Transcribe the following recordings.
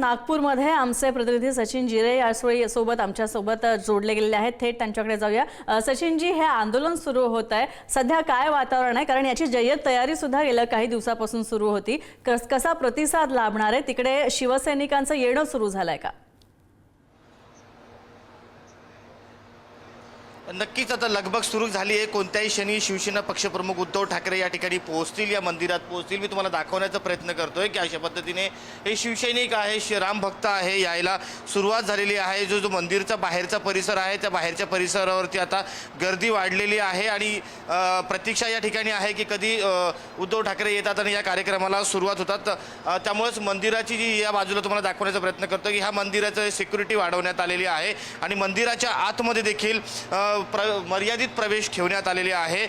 नागपूरमध्ये आमचे प्रतिनिधी सचिन जिरे यावेळी सोबत आमच्यासोबत जोडले गेलेले आहेत। थेट त्यांच्याकडे जाऊया। सचिनजी, हे आंदोलन सुरू होत आहे, सध्या काय वातावरण आहे? कारण याची जय्यत तयारी सुद्धा गेल्या काही दिवसापासून सुरू होती। कसा प्रतिसाद लाभणार आहे? तिकडे शिवसैनिकांचं येणं सुरू झालंय का? नक्कीच आता लगबग सुरू झाली आहे। कोणत्याही क्षणी शिवसेना पक्षप्रमुख उद्धव ठाकरे या ठिकाणी पोहोचतील, या मंदिरात पोहोचतील। मी तुम्हाला दाखवण्याचा प्रयत्न करतोय की अशा पद्धतीने हे शिवसैनिक आहे, श्रीराम भक्त आहे, यायला सुरुवात झालेली आहे। जो मंदिरचा बाहेरचा परिसर आहे, त्या बाहेरच्या परिसरावरती आता गर्दी वाढलेली आहे आणि प्रतीक्षा या ठिकाणी आहे की कधी उद्धव ठाकरे येतात आणि या कार्यक्रमाला सुरुवात होतात। त्यामुळेच मंदिराची जी या बाजूला तुम्हाला दाखवण्याचा प्रयत्न करतो की ह्या मंदिराचं सिक्युरिटी वाढवण्यात आलेली आहे आणि मंदिराच्या आतमध्ये देखील मर्यादित प्रवेश ठेवण्यात आलेले आहे।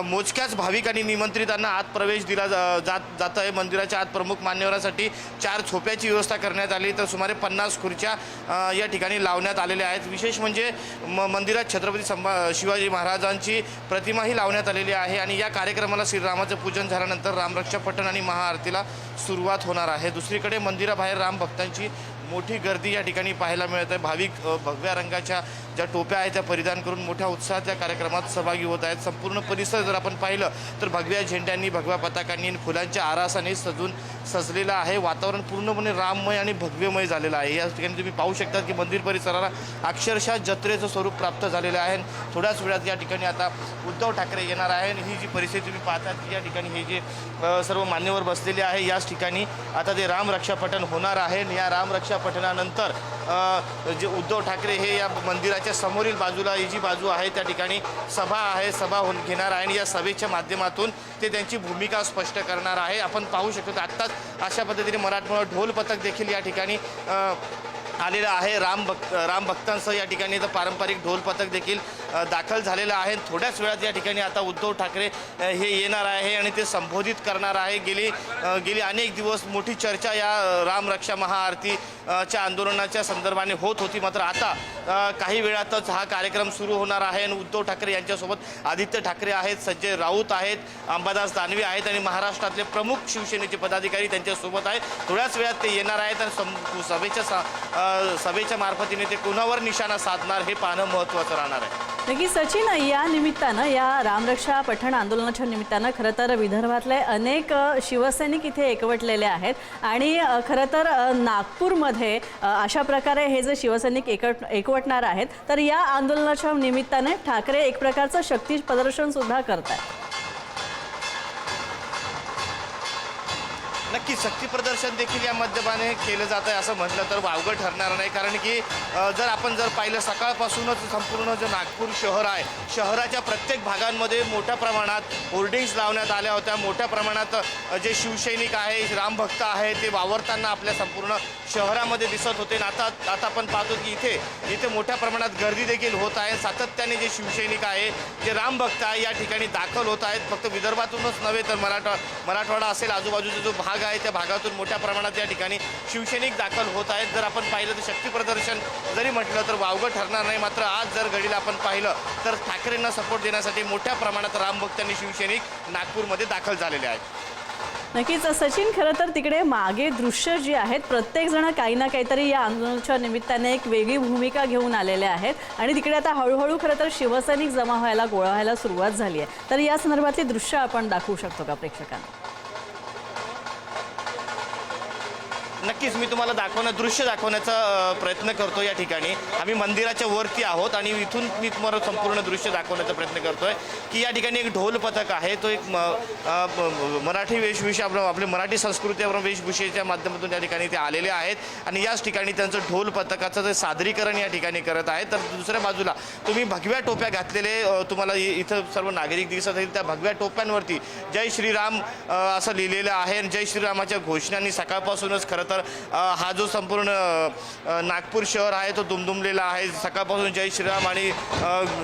मोजक्याच भाविक आणि निमंत्रितांना आत प्रवेश दिला जात आहे। मंदिराच्या आत प्रमुख मान्यवरांसाठी 4 झोप्याची व्यवस्था करण्यात आली, तर सुमारे 50 खुर्च्या या ठिकाणी लावण्यात आलेल्या आहेत। विशेष म्हणजे मंदिरात छत्रपती शिवाजी महाराजांची प्रतिमाही लावण्यात आलेली आहे आणि या कार्यक्रमाला श्रीरामाचं पूजन झाल्यानंतर रामरक्षा पठण आणि महाआरतीला सुरुवात होणार आहे। दुसरीकडे मंदिराबाहेर राम भक्तांची मोठी गर्दी या ठिकाणी पाहायला मिळत आहे। भाविक भगव्या रंगाच्या ज्या टोप्या आहेत त्या परिधान करून मोठ्या उत्साहात या कार्यक्रमात सहभागी होत आहेत। संपूर्ण परिसर जर आपण पाहिलं तर भगव्या झेंड्यांनी, भगव्या पताकांनी, फुलांच्या आरासाने सजलेलं आहे। वातावरण पूर्णपणे राममय आणि भगव्यमय झालेलं आहे। या ठिकाणी तुम्ही पाहू शकता की मंदिर परिसराला अक्षरशः जत्रेचं स्वरूप प्राप्त झालेलं आहे। थोड्याच वेळात या ठिकाणी आता उद्धव ठाकरे येणार आहे। ही जी परिस्थिती तुम्ही पाहतात की या ठिकाणी हे जे सर्व मान्यवर बसलेले आहे, याच ठिकाणी आता ते रामरक्षा पठण होणार आहे। या रामरक्षा पठणानंतर जे उद्धव ठाकरे हे या मंदिराच्या समोरील बाजूला ही जी बाजू आहे त्या ठिकाणी सभा घेणार आहे आणि या सभेच्या माध्यमातून ते त्यांची भूमिका स्पष्ट करणार आहे। आपण पाहू शकतो आत्ताच अशा पद्धतीने मराठमोळा ढोल पथक देखील या ठिकाणी आलेलं आहे। राम भक्तांसह या ठिकाणी तर पारंपरिक ढोल पथक देखील दाखल झालेलं आहे। थोड्याच वेळात या ठिकाणी आता उद्धव ठाकरे हे येणार आहे आणि ते संबोधित करणार आहे। गेली अनेक दिवस मोठी चर्चा या रामरक्षा महाआरतीच्या आंदोलनाच्या संदर्भाने होत होती, मात्र आता काही वेळातच हा कार्यक्रम सुरू होणार आहे आणि उद्धव ठाकरे यांच्यासोबत आदित्य ठाकरे आहेत, संजय राऊत आहेत, अंबादास दानवे आहेत आणि महाराष्ट्रातले प्रमुख शिवसेनेचे पदाधिकारी त्यांच्यासोबत आहेत। थोड्याच वेळात ते येणार आहेत आणि सभेच्या मार्फतीने ते कुणावर निशाणा साधणार हे पाहणं महत्त्वाचं राहणार आहे। नक्की सचिन, या निमित्तानं, या रामरक्षा पठण आंदोलनाच्या निमित्तानं खरं तर विदर्भातले अनेक शिवसैनिक इथे एकवटलेले आहेत आणि खरं तर नागपूरमध्ये अशा प्रकारे हे जे शिवसैनिक एकवटणार आहेत, तर या आंदोलनाच्या निमित्ताने ठाकरे एक प्रकारचं शक्ती प्रदर्शन सुद्धा करतात। नक्की शक्ती प्रदर्शन देखील या माध्यमाने केलं जात आहे असं म्हटलं तर वावगं ठरणार नाही, कारण की जर आपण पाहिलं सकाळपासूनच संपूर्ण जे नागपूर शहर आहे, शहराच्या प्रत्येक भागांमध्ये मोठ्या प्रमाणात होर्डिंग्स लावण्यात आल्या होत्या। मोठ्या प्रमाणात जे शिवसैनिक आहे, रामभक्त आहे, ते वावरताना आपल्या संपूर्ण शहरामध्ये दिसत होते। आता आपण पाहतो की इथे मोठ्या प्रमाणात गर्दी देखील होत आहे। सातत्याने जे शिवसैनिक आहे, जे रामभक्त आहे, या ठिकाणी दाखल होत आहेत। फक्त विदर्भातूनच नव्हे तर मराठवाडा असेल, आजूबाजूचा जो भाग आहे त्या भागातून मोठ्या प्रमाणात या ठिकाणी शिवसैनिक दाखल होत आहेत। जर आपण पाहिलं तर शक्ती प्रदर्शन जरी म्हटलं तर वावगं ठरणार नाही, मात्र आज जर घडीला आपण पाहिलं तर ठाकरेंना सपोर्ट देण्यासाठी मोठ्या प्रमाणात रामभक्त आणि शिवसैनिक नागपूरमध्ये दाखल झालेले आहेत। नक्कीच सचिन, खरं तर तिकडे मागे दृश्य जी आहेत, प्रत्येक जण काही ना काहीतरी या आंदोलनाच्या निमित्ताने एक वेगळी भूमिका घेऊन आलेले आहेत आणि तिकडे आता हळूहळू खरं तर शिवसैनिक जमा व्हायला, गोळा व्हायला सुरुवात झाली आहे। तर या संदर्भातली दृश्य आपण दाखवू शकतो का प्रेक्षकांना? नक्कीच मी तुम्हाला दृश्य दाखवण्याचा प्रयत्न करतो। या ठिकाणी आम्ही मंदिराच्या वरती आहोत आणि इथून मी तुम्हाला संपूर्ण दृश्य दाखवण्याचा प्रयत्न करतोय की या ठिकाणी एक ढोल पथक आहे। तो एक मराठी वेशभूषा, आपली मराठी संस्कृती वेशभूषेच्या माध्यमातून या ठिकाणी ते आलेले आहेत आणि याच ठिकाणी त्यांचं ढोल पथकाचं ते सादरीकरण या ठिकाणी करत आहे। तर दुसऱ्या बाजूला तुम्ही भगव्या टोप्या घातलेले तुम्हाला इथं सर्व नागरिक दिसत आहेत। त्या भगव्या टोप्यांवरती जय श्रीराम असं लिहिलेलं आहे आणि जय श्रीरामाच्या घोषणांनी सकाळपासूनच खरं तर हा जो संपूर्ण नागपूर शहर आहे तो दुमदुमलेला आहे। सकाळपासून जय श्रीराम आणि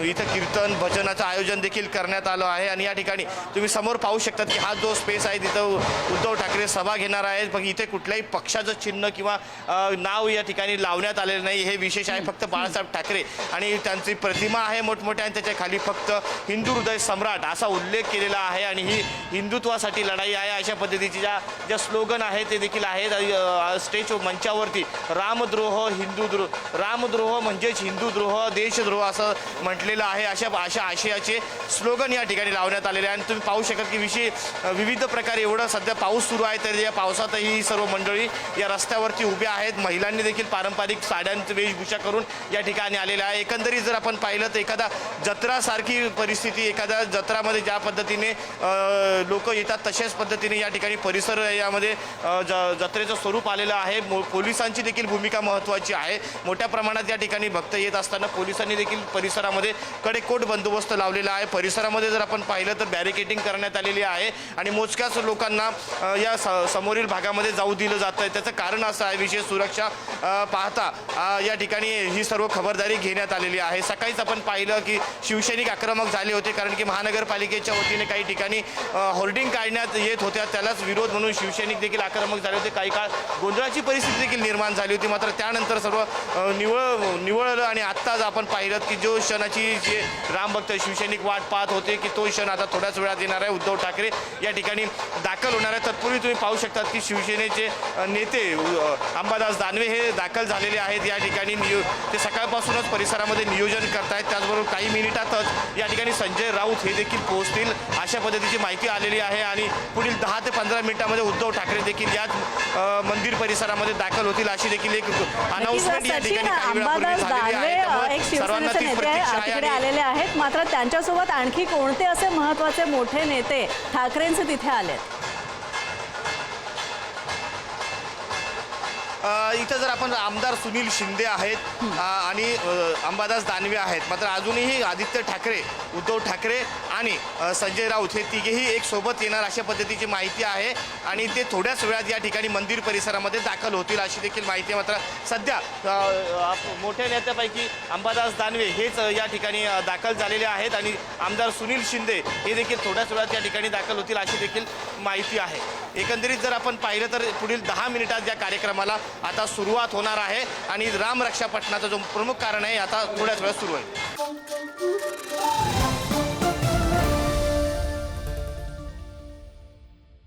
इथं कीर्तन भजनाचं आयोजन देखील करण्यात आलं आहे आणि या ठिकाणी तुम्ही समोर पाहू शकतात की हा जो स्पेस आहे तिथं उद्धव ठाकरे सभा घेणार आहेत। पण इथे कुठल्याही पक्षाचं चिन्ह किंवा नाव या ठिकाणी लावण्यात आलेलं नाही, हे विशेष आहे। फक्त बाळासाहेब ठाकरे आणि त्यांची प्रतिमा आहे मोठमोठ्या आणि त्याच्या खाली फक्त हिंदू हृदय सम्राट असा उल्लेख केलेला आहे आणि ही हिंदुत्वासाठी लढाई आहे अशा पद्धतीची ज्या स्लोगन आहे ते देखील आहेत। स्टेज मंचावरती रामद्रोह म्हणजेच हिंदूद्रोह देशद्रोह असं म्हटलेलं आहे. अशा आशयाचे स्लोगन या ठिकाणी लावण्यात आलेले आहे. आणि तुम्ही पाहू शकता की विविध प्रकारे एवढं सध्या पाऊस सुरू आहे तरी या पावसातही ही सर्व मंडळी या रस्त्यावरती उभ्या आहेत. महिलांनी देखील पारंपरिक साड्यांची वेशभूषा करून या ठिकाणी आलेल्या आहे. एकंदरीत जर आपण पाहिलं तर एखादा जत्रासारखी परिस्थिती, एखाद्या जत्रामध्ये ज्या पद्धतीने लोक येतात तशाच पद्धतीने या ठिकाणी परिसर यामध्ये जत्रेचं स्वरूप आलेलं आहे. पोलिसांची देखील भूमिका महत्त्वाची आहे. मोठ्या प्रमाणात या ठिकाणी भक्त येत असताना पोलिसांनी देखील परिसरामध्ये कडेकोट बंदोबस्त लावलेला आहे. परिसरामध्ये जर आपण पाहिलं तर बॅरिकेडिंग करण्यात आलेली आहे आणि मोजक्याच लोकांना या समोरील भागामध्ये जाऊ दिलं जातं आहे. त्याचं कारण असं आहे, विशेष सुरक्षा पाहता या ठिकाणी ही सर्व खबरदारी घेण्यात आलेली आहे. सकाळीच आपण पाहिलं की शिवसैनिक आक्रमक झाले होते, कारण की महानगरपालिकेच्या वतीने काही ठिकाणी होर्डिंग काढण्यात येत होत्या. त्यालाच विरोध म्हणून शिवसैनिक देखील आक्रमक झाले होते. काही काळ गोंधळाची परिस्थिती देखील निर्माण झाली होती. मात्र त्यानंतर सर्व निवळलं आणि आत्ताच आपण पाहिलं की जो क्षणाची जे रामभक्त शिवसैनिक वाट पाहत होते की तो क्षण आता थोड्याच वेळात येणार आहे. उद्धव ठाकरे या ठिकाणी दाखल होणार आहे. तत्पूर्वी तुम्ही पाहू शकतात की शिवसेनेचे नेते अंबादास दानवे हे दाखल झालेले आहेत या ठिकाणी. ते सकाळपासूनच परिसरामध्ये नियोजन करतायत. त्याचबरोबर काही मिनिटातच या ठिकाणी संजय राऊत हे देखील पोहोचतील अशा पद्धतीची माहिती आलेली आहे. आणि पुढील 10 ते 15 मिनिटांमध्ये उद्धव ठाकरे देखील याच मंदिर परिसरामध्ये दाखल होतील अशी देखील एक अनाउन्समेंट या ठिकाणी काही वेळापूर्वी झालेली आहे. त्यामुळे एक सर्वांना शिवसेनेचे तीच नेते प्रतीक्षा आहे. तिकडे आलेले आहेत. मात्र त्यांच्यासोबत आणखी कोणते असे महत्त्वाचे मोठे नेते ठाकरेंचे तिथे आलेत? इथं जर आपण आमदार सुनील शिंदे आहेत आणि अंबादास दानवे आहेत. मात्र अजूनही आदित्य ठाकरे, उद्धव ठाकरे आणि संजय राऊत हे तिघेही एक सोबत येणार अशा पद्धतीची माहिती आहे. आणि ते थोड्याच वेळात या ठिकाणी मंदिर परिसरामध्ये दाखल होतील अशी देखील माहिती आहे. मात्र सध्या मोठ्या नेत्यापैकी अंबादास दानवे हेच या ठिकाणी दाखल झालेले आहेत आणि आमदार सुनील शिंदे हे देखील थोड्याच वेळात या ठिकाणी दाखल होतील अशी देखील माहिती आहे. एकंदरीत जर आपण पाहिलं तर पुढील 10 मिनिटात या कार्यक्रमाला आता सुरुवात होणार आहे आणि राम रक्षा पठणाचा जो प्रमुख कारण आहे आता थोड्याच वेळात सुरू आहे.